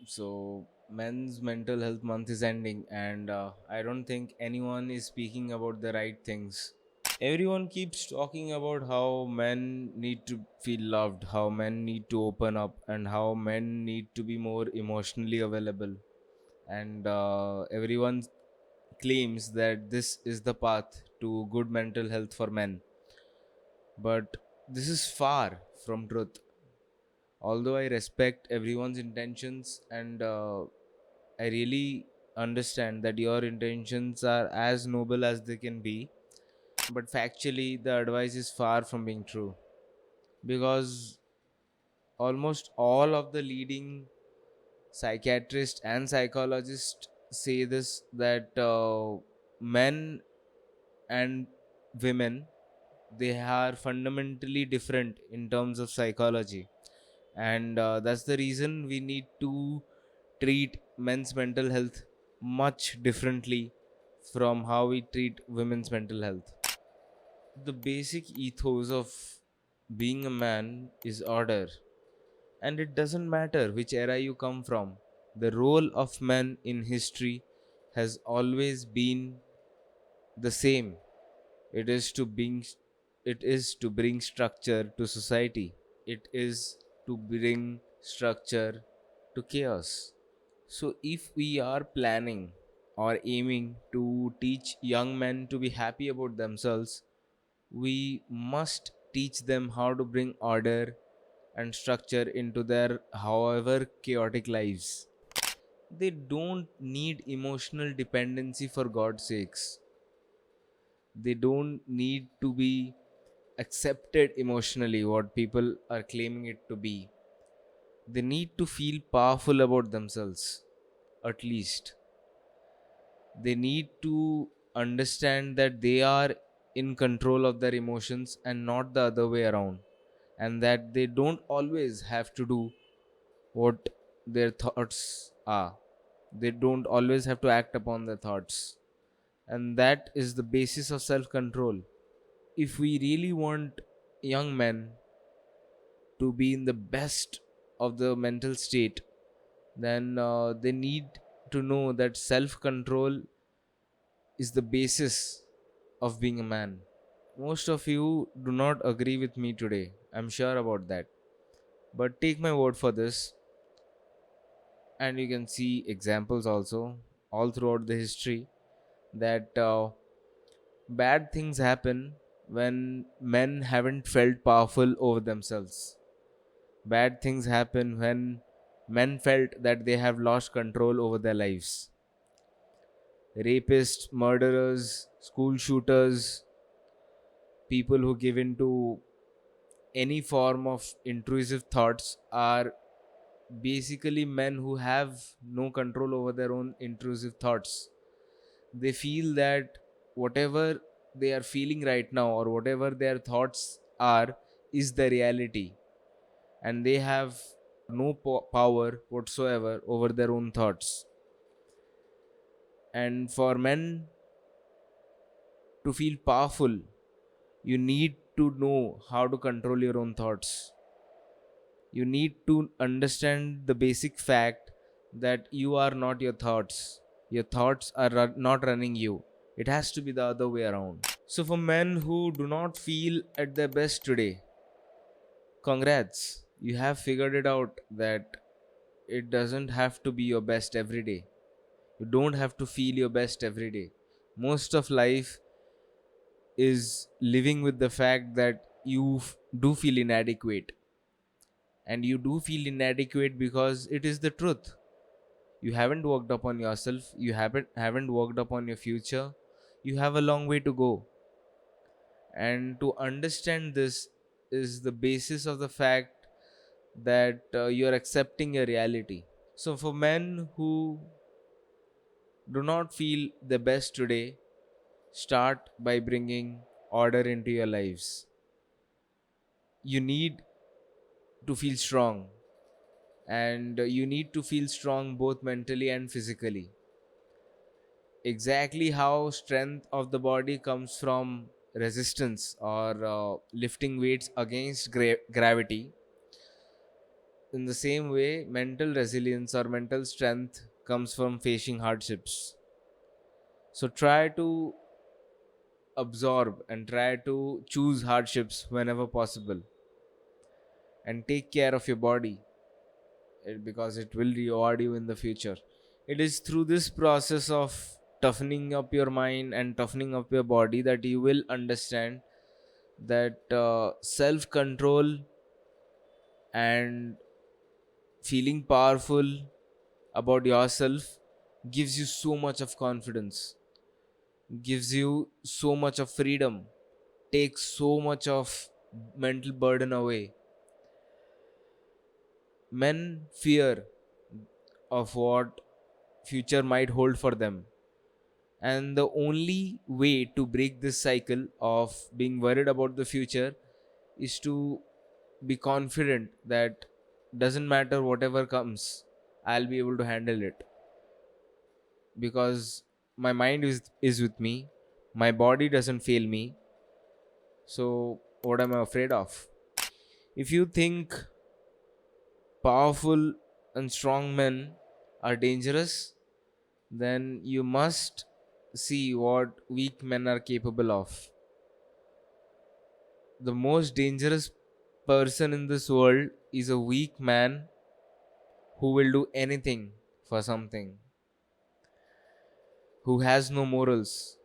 So, Men's Mental Health Month is ending, and I don't think anyone is speaking about the right things. Everyone keeps talking about how men need to feel loved, how men need to open up, and how men need to be more emotionally available. And everyone claims that this is the path to good mental health for men. But this is far from truth. Although I respect everyone's intentions and I really understand that your intentions are as noble as they can be, but factually, the advice is far from being true because almost all of the leading psychiatrists and psychologists say this that men and women, they are fundamentally different in terms of psychology, and that's the reason we need to treat men's mental health much differently from how we treat women's mental health. The basic ethos of being a man is order, and it doesn't matter which era you come from. The role of men in history has always been the same. It is to bring structure to society. It is to bring structure to chaos. So if we are planning or aiming to teach young men to be happy about themselves, we must teach them how to bring order and structure into their however chaotic lives. They don't need emotional dependency, for God's sakes. They don't need to be accepted emotionally, what people are claiming it to be. They need to feel powerful about themselves, at least. They need to understand that they are in control of their emotions and not the other way around, and that they don't always have to do what their thoughts are. They don't always have to act upon their thoughts, and that is the basis of self control. If we really want young men to be in the best of the mental state, then they need to know that self control is the basis of being a man. Most of you do not agree with me today, I'm sure about that. But take my word for this, and you can see examples also all throughout the history that bad things happen when men haven't felt powerful over themselves. Bad things happen when men felt that they have lost control over their lives. Rapists, murderers, school shooters, people who give in to any form of intrusive thoughts are basically men who have no control over their own intrusive thoughts. They feel that whatever they are feeling right now or whatever their thoughts are is the reality, and they have no power whatsoever over their own thoughts. And for men to feel powerful, you need to know how to control your own thoughts. You need to understand the basic fact that you are not your thoughts. Your thoughts are not running you. It has to be the other way around. So, for men who do not feel at their best today, congrats. You have figured it out that it doesn't have to be your best every day. You don't have to feel your best every day. Most of life is living with the fact that you do feel inadequate, and you do feel inadequate because it is the truth. You haven't worked upon yourself, you haven't worked upon your future. You have a long way to go, and to understand this is the basis of the fact that you're accepting your reality. So for men who do not feel the best today, start by bringing order into your lives. You need to feel strong, and you need to feel strong both mentally and physically. Exactly how strength of the body comes from resistance or lifting weights against gravity, In the same way, mental resilience or mental strength comes from facing hardships. So try to absorb and try to choose hardships whenever possible, and take care of your body, because it will reward you in the future. It is through this process of toughening up your mind and toughening up your body that you will understand that self control and feeling powerful about yourself gives you so much of confidence, gives you so much of freedom, takes so much of mental burden away. Men fear of what future might hold for them, and the only way to break this cycle of being worried about the future is to be confident that doesn't matter whatever comes, I'll be able to handle it, because my mind is with me, my body doesn't fail me. So what am I afraid of? If you think powerful and strong men are dangerous, then you must see what weak men are capable of. The most dangerous person in this world is a weak man who will do anything for something, who has no morals.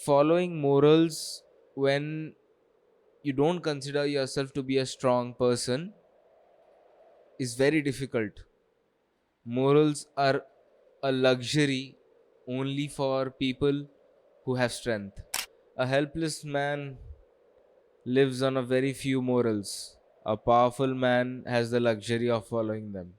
Following morals when you don't consider yourself to be a strong person is very difficult. Morals are a luxury only for people who have strength. A helpless man lives on a very few morals. A powerful man has the luxury of following them.